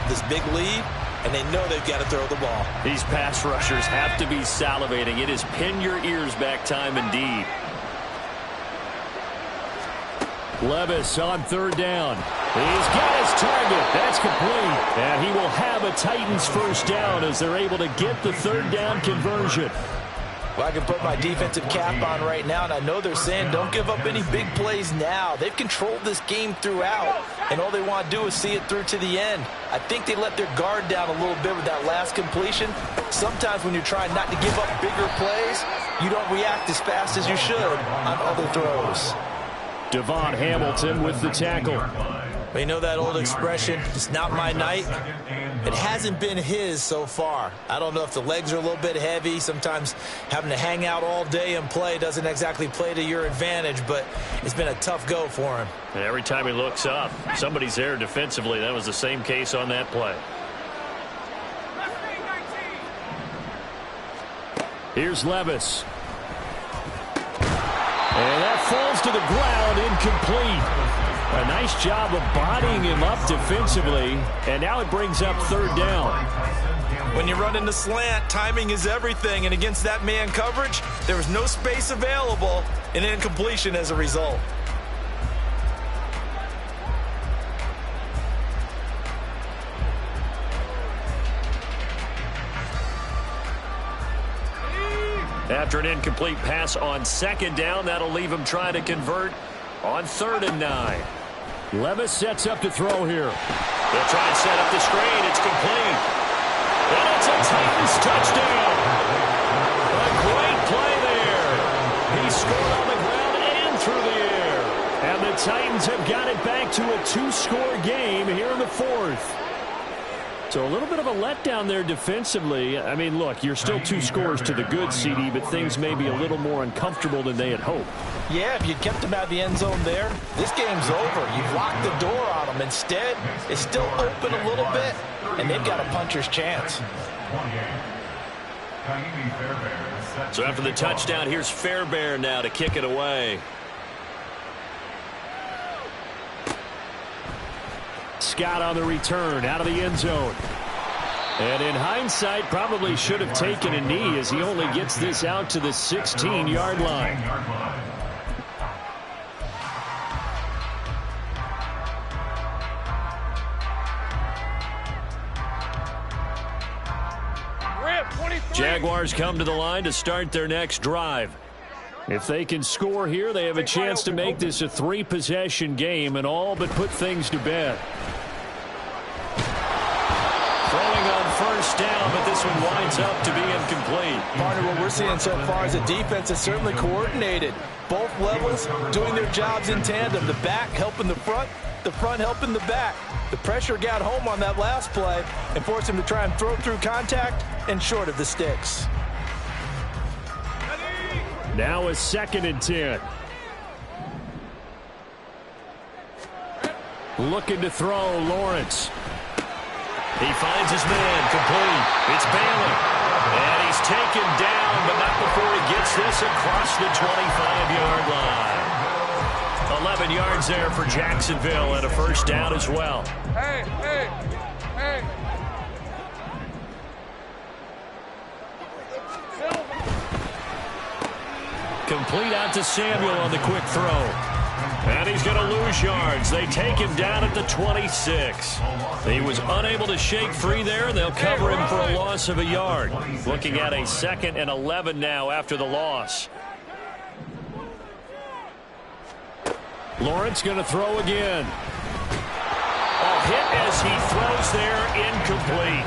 have this big lead, and they know they've got to throw the ball. These pass rushers have to be salivating. It is pin your ears back time indeed. Levis on third down. He's got his target. That's complete. And he will have a Titans first down as they're able to get the third down conversion. Well, I can put my defensive cap on right now, and I know they're saying don't give up any big plays now. They've controlled this game throughout, and all they want to do is see it through to the end. I think they let their guard down a little bit with that last completion. Sometimes when you're trying not to give up bigger plays, you don't react as fast as you should on other throws. Devon Hamilton with the tackle. Well, you know that old expression, it's not my night? It hasn't been his so far. I don't know if the legs are a little bit heavy. Sometimes having to hang out all day and play doesn't exactly play to your advantage, but it's been a tough go for him. And every time he looks up, somebody's there defensively. That was the same case on that play. Here's Levis. And that falls to the ground, incomplete. A nice job of bodying him up defensively, and now it brings up third down. When you run in the slant, timing is everything, and against that man coverage, there was no space available, and incompletion as a result. After an incomplete pass on second down, that'll leave him trying to convert on 3rd and 9. Levis sets up to throw here. They'll try and set up the screen. It's complete. And it's a Titans touchdown. A great play there. He scored on the ground and through the air. And the Titans have got it back to a 2-score game here in the 4th. So a little bit of a letdown there defensively. I mean, look, you're still 2 scores to the good, CD, but things may be a little more uncomfortable than they had hoped. Yeah, if you kept them out of the end zone there, this game's over. You've locked the door on them. Instead, it's still open a little bit, and they've got a puncher's chance. So after the touchdown, here's Fairbairn now to kick it away. Scott on the return out of the end zone. And in hindsight, probably should have taken a knee as he only gets this out to the 16-yard line. Jaguars come to the line to start their next drive. If they can score here, they have a chance to make this a 3-possession game and all but put things to bed. Throwing on first down, but this one winds up to be incomplete. Partner, what we're seeing so far is a defense that's certainly coordinated. Both levels doing their jobs in tandem. The back helping the front helping the back. The pressure got home on that last play and forced him to try and throw through contact and short of the sticks. Now a 2nd and 10. Looking to throw, Lawrence. He finds his man, complete. It's Bailey. And he's taken down, but not before he gets this across the 25-yard line. 11 yards there for Jacksonville and a first down as well. Hey. Complete out to Samuel on the quick throw. And he's going to lose yards. They take him down at the 26. He was unable to shake free there, and they'll cover him for a loss of a yard. Looking at a 2nd and 11 now after the loss. Lawrence going to throw again. A hit as he throws there, incomplete.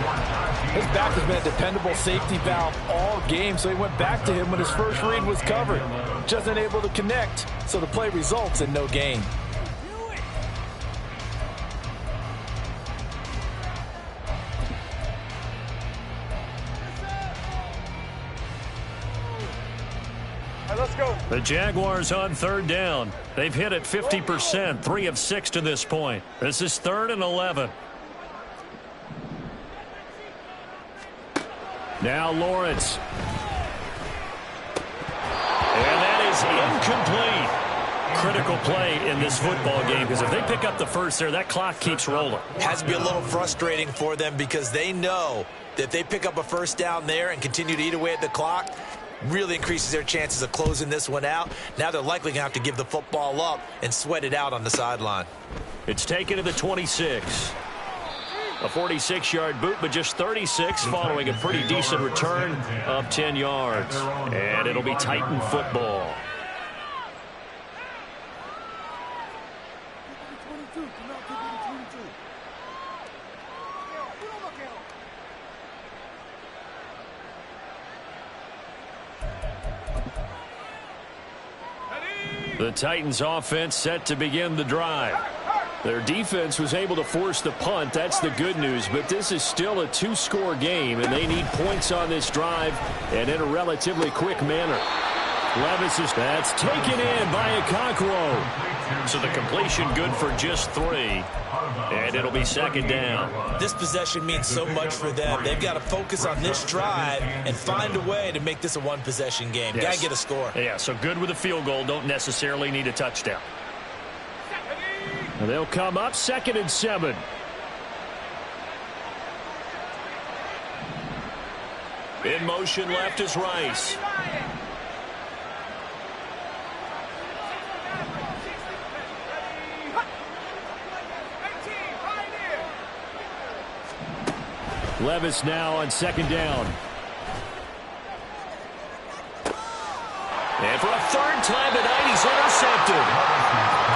His back has been a dependable safety valve all game, so he went back to him when his first read was covered. Just unable to connect, so the play results in no gain. Let's go. The Jaguars on 3rd down. They've hit it 50%, 3 of 6 to this point. This is 3rd and 11. Now Lawrence. And that is incomplete. critical play in this football game because if they pick up the first there, that clock keeps rolling. Has to be a little frustrating for them because they know that if they pick up a first down there and continue to eat away at the clock, really increases their chances of closing this one out. Now they're likely going to have to give the football up and sweat it out on the sideline. It's taken to the 26. A 46-yard boot, but just 36 following a pretty decent return of 10 yards. And it'll be Titan football. The Titans offense set to begin the drive. Their defense was able to force the punt. That's the good news. But this is still a two-score game, and they need points on this drive and in a relatively quick manner. Levis is that's taken in by Okonkwo. So the completion good for just 3. And it'll be second down. This possession means so much for them. They've got to focus on this drive and find a way to make this a one-possession game. Yes. Got to get a score. Yeah, so good with a field goal. Don't necessarily need a touchdown. And they'll come up 2nd and 7. In motion left is Rice. Levis now on 2nd down. And for a 3rd time tonight, he's intercepted.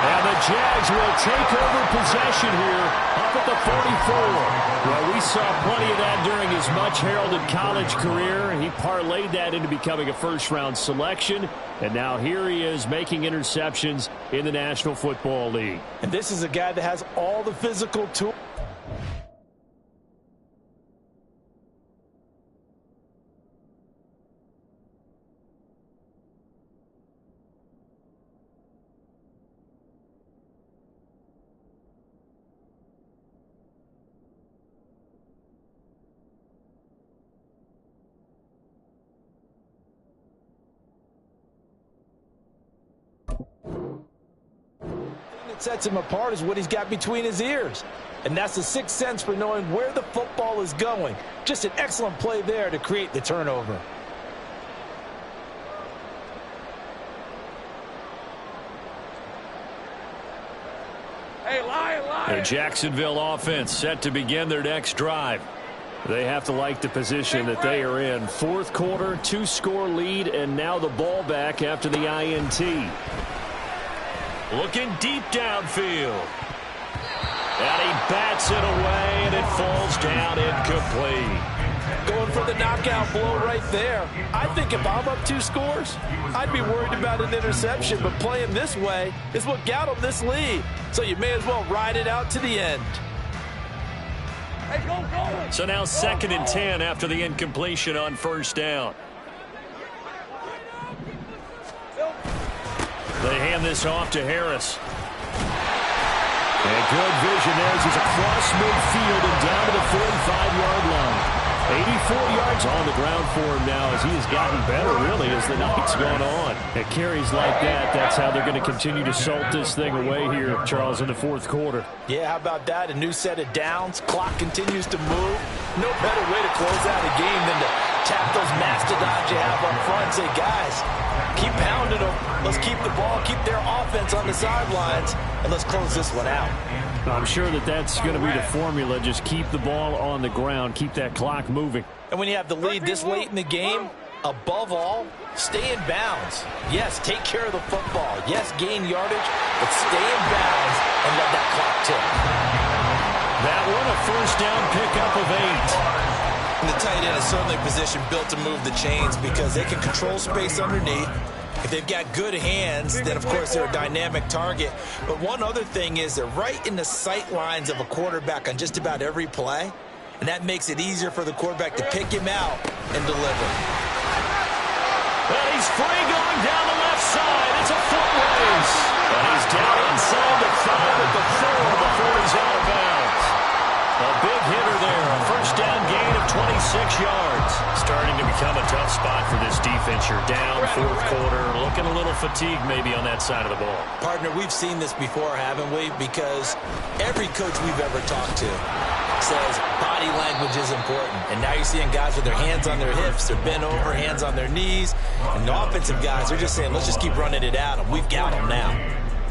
And the Jags will take over possession here up at the 44. Well, we saw plenty of that during his much-heralded college career. He parlayed that into becoming a first-round selection. And now here he is making interceptions in the National Football League. And this is a guy that has all the physical tools. Sets him apart is what he's got between his ears. And that's the sixth sense for knowing where the football is going. Just an excellent play there to create the turnover. Hey, Lion. The Jacksonville offense set to begin their next drive. They have to like the position that they are in. 4th quarter, 2-score lead, and now the ball back after the INT. Looking deep downfield. And he bats it away, and it falls down incomplete. Going for the knockout blow right there. I think if I'm up 2 scores, I'd be worried about an interception, but playing this way is what got him this lead. So you may as well ride it out to the end. Hey, go. So now 2nd and 10 after the incompletion on 1st down. They hand this off to Harris. And good vision there as he's across midfield and down to the 45-yard line. 84 yards on the ground for him now as he has gotten better, really, as the night's gone on. At carries like that, that's how they're going to continue to salt this thing away here, Charles, in the 4th quarter. Yeah, how about that? A new set of downs. Clock continues to move. No better way to close out a game than to tap those mastodons you have up front and say, guys, keep pounding them. Let's keep the ball, keep their offense on the sidelines, and let's close this one out. I'm sure that that's going to be the formula. Just keep the ball on the ground. Keep that clock moving. And when you have the lead this late in the game, above all, stay in bounds. Yes, take care of the football. Yes, gain yardage, but stay in bounds and let that clock tick. That one, a 1st down pickup of 8. And the tight end is certainly a position built to move the chains because they can control space underneath. If they've got good hands, then, of course, they're a dynamic target. But one other thing is they're right in the sight lines of a quarterback on just about every play, and that makes it easier for the quarterback to pick him out and deliver. And he's free going down the left side. It's a foot race. And he's down inside the 5 at the 4 before he's out of bounds. A big hitter there. A 1st down gain of 26 yards. Starting to become a tough spot for this defense. You're down fourth quarter, looking a little fatigued maybe on that side of the ball. Partner, we've seen this before, haven't we? Because every coach we've ever talked to says body language is important. And now you're seeing guys with their hands on their hips, they're bent over, hands on their knees. And the offensive guys, they're just saying, let's just keep running it at them. We've got them now.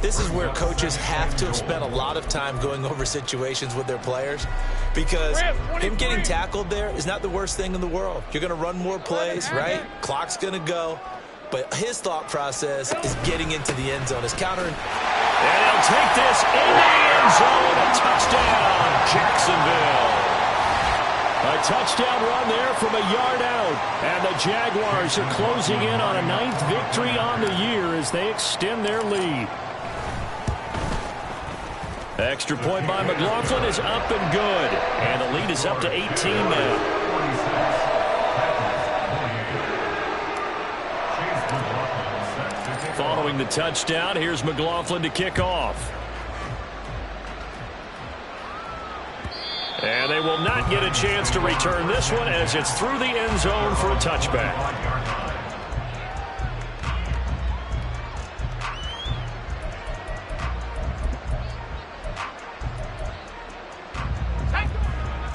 This is where coaches have to have spent a lot of time going over situations with their players, because him getting tackled there is not the worst thing in the world. You're going to run more plays, right? Clock's going to go. But his thought process is getting into the end zone. His counter. And he'll take this in the end zone. A touchdown, Jacksonville. A touchdown run there from a yard out. And the Jaguars are closing in on a 9th victory on the year as they extend their lead. Extra point by McLaughlin is up and good. And the lead is up to 18 now. Following the touchdown, here's McLaughlin to kick off. And they will not get a chance to return this one as it's through the end zone for a touchback.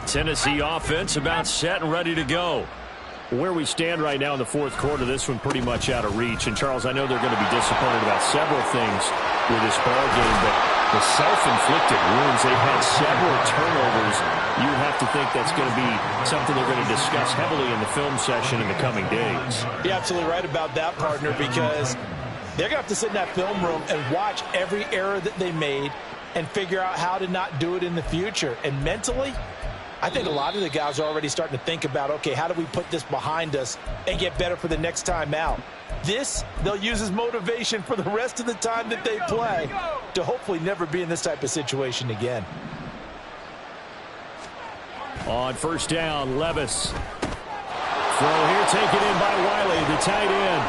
Tennessee offense about set and ready to go. Where we stand right now in the fourth quarter, this one pretty much out of reach. And, Charles, I know they're going to be disappointed about several things with this ball game, but the self-inflicted wounds, they've had several turnovers. You have to think that's going to be something they're going to discuss heavily in the film session in the coming days. You're absolutely right about that, partner, because they're going to have to sit in that film room and watch every error that they made and figure out how to not do it in the future. And mentally, I think a lot of the guys are already starting to think about, okay, how do we put this behind us and get better for the next time out? This, they'll use as motivation for the rest of the time that they play to hopefully never be in this type of situation again. On first down, Levis. Throw here taken in by Wiley, the tight end.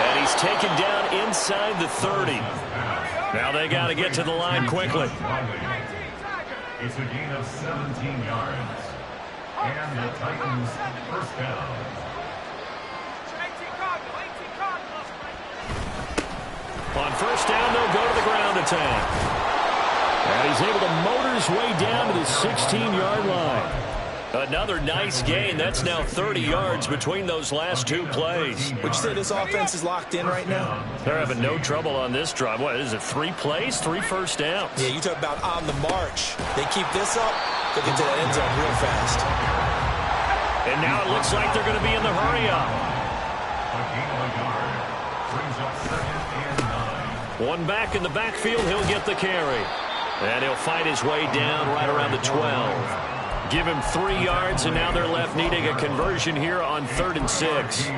And he's taken down inside the 30. Now they got to get to the line quickly. It's a gain of 17 yards. And the Titans first down. On first down, they'll go to the ground attack. And he's able to motor his way down to the 16-yard line. Another nice gain. That's now 30 yards between those last two plays. Would you say this offense is locked in right now? They're having no trouble on this drive. What is it, 3 plays, 3 first downs? Yeah, you talk about on the march. They keep this up, they'll get to that end zone real fast. And now it looks like they're going to be in the hurry-up. A gain of a yard brings up 2nd and 9. One back in the backfield, he'll get the carry. And he'll fight his way down right around the 12. Give him 3 yards, and now they're left needing a conversion here on 3rd and 6.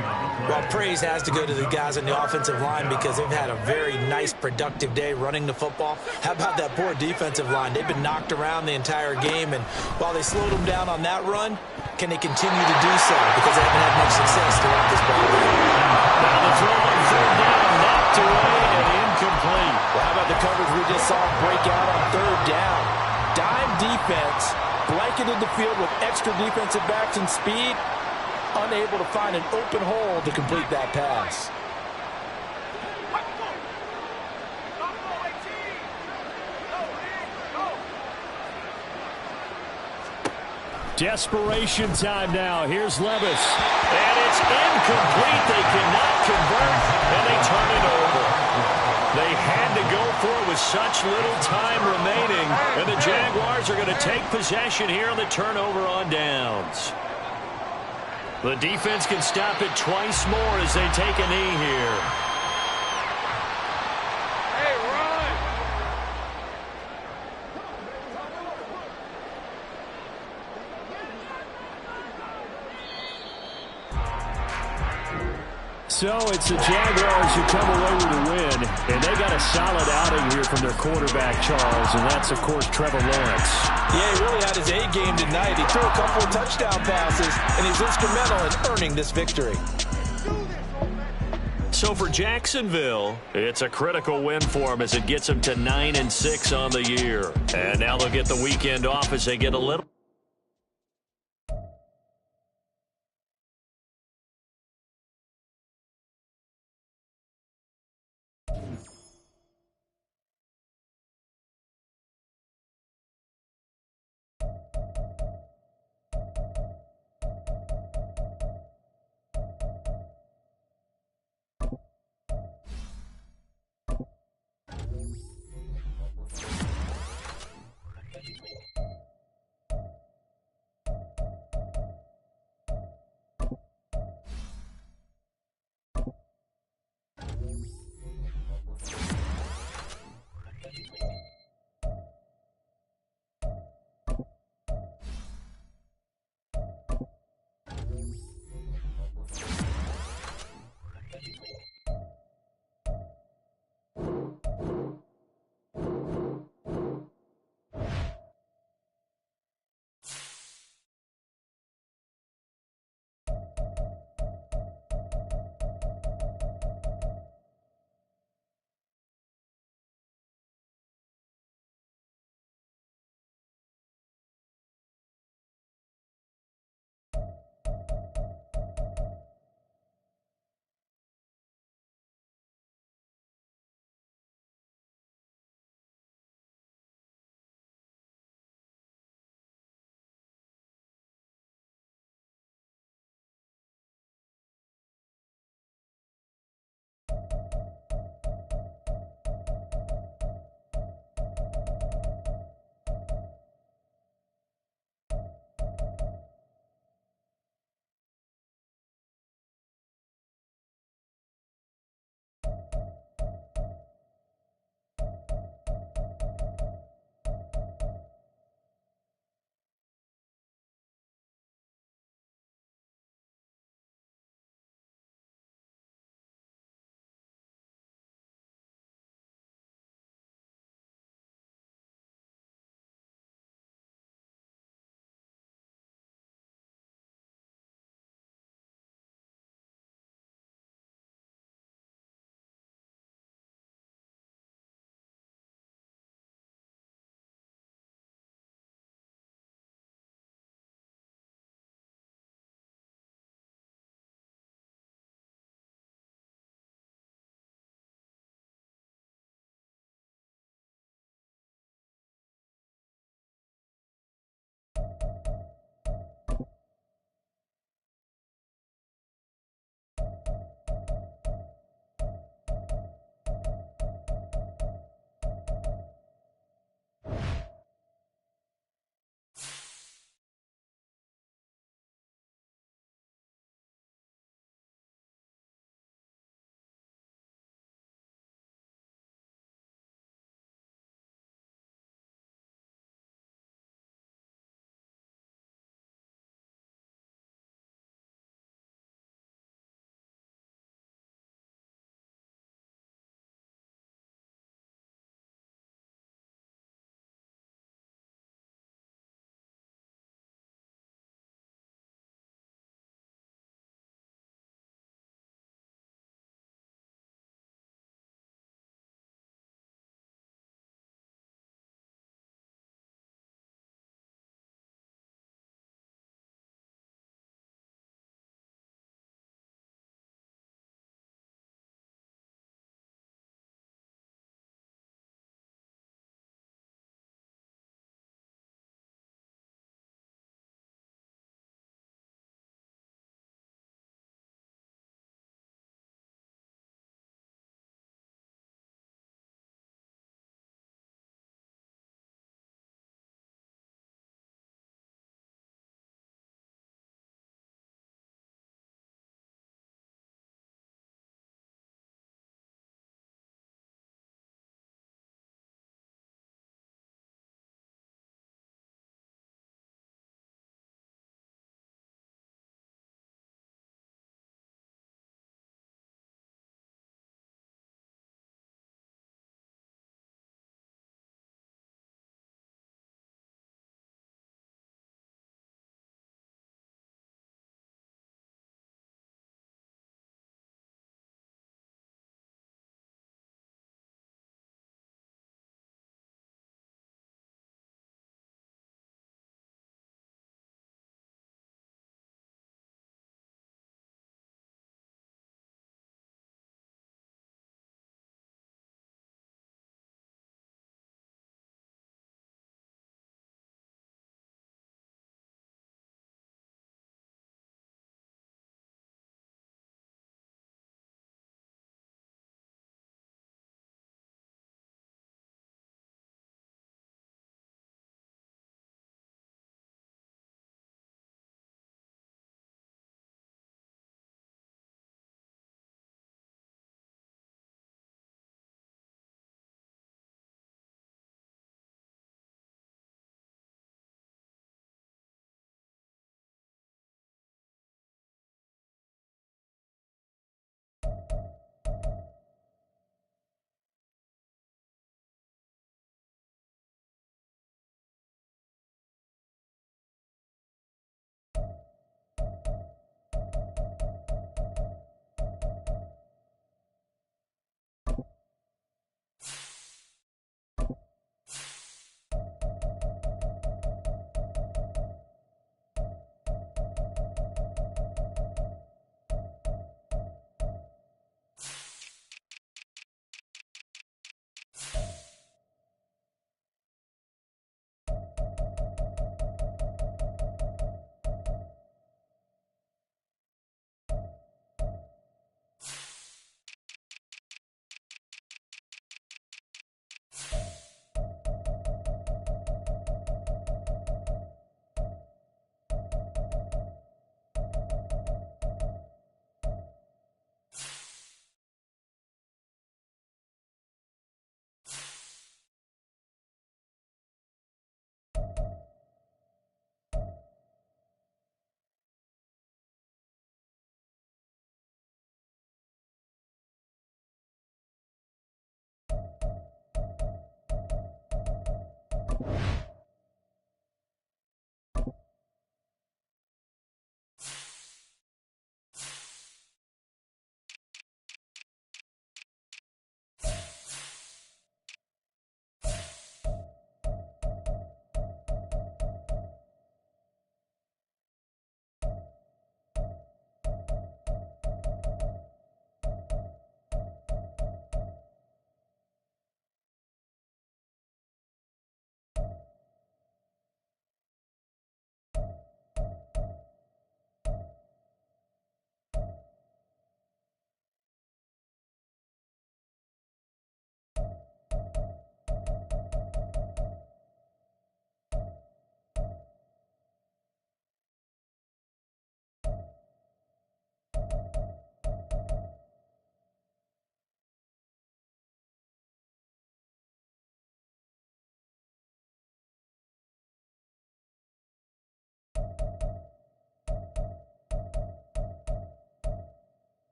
Well, praise has to go to the guys on the offensive line because they've had a very nice, productive day running the football. How about that poor defensive line? They've been knocked around the entire game, and while they slowed them down on that run, can they continue to do so? Because they haven't had much success throughout this ball game. Now the throw on 3rd down, knocked away and incomplete. Well, how about the coverage we just saw break out on 3rd down? Dime defense. Blanketed the field with extra defensive backs and speed, unable to find an open hole to complete that pass. Desperation time now. Here's Levis. And it's incomplete. They cannot convert, and they turn it over. They had to go for it with such little time remaining, and the Jaguars are going to take possession here on the turnover on downs. The defense can stop it twice more as they take a knee here. Hey, run! So it's the Jaguars who come away with a win, and they got a solid outing here from their quarterback, Charles, and that's, of course, Trevor Lawrence. Yeah, he really had his A game tonight. He threw a couple of touchdown passes, and he's instrumental in earning this victory. So for Jacksonville, it's a critical win for them as it gets them to 9-6 on the year. And now they'll get the weekend off as they get a little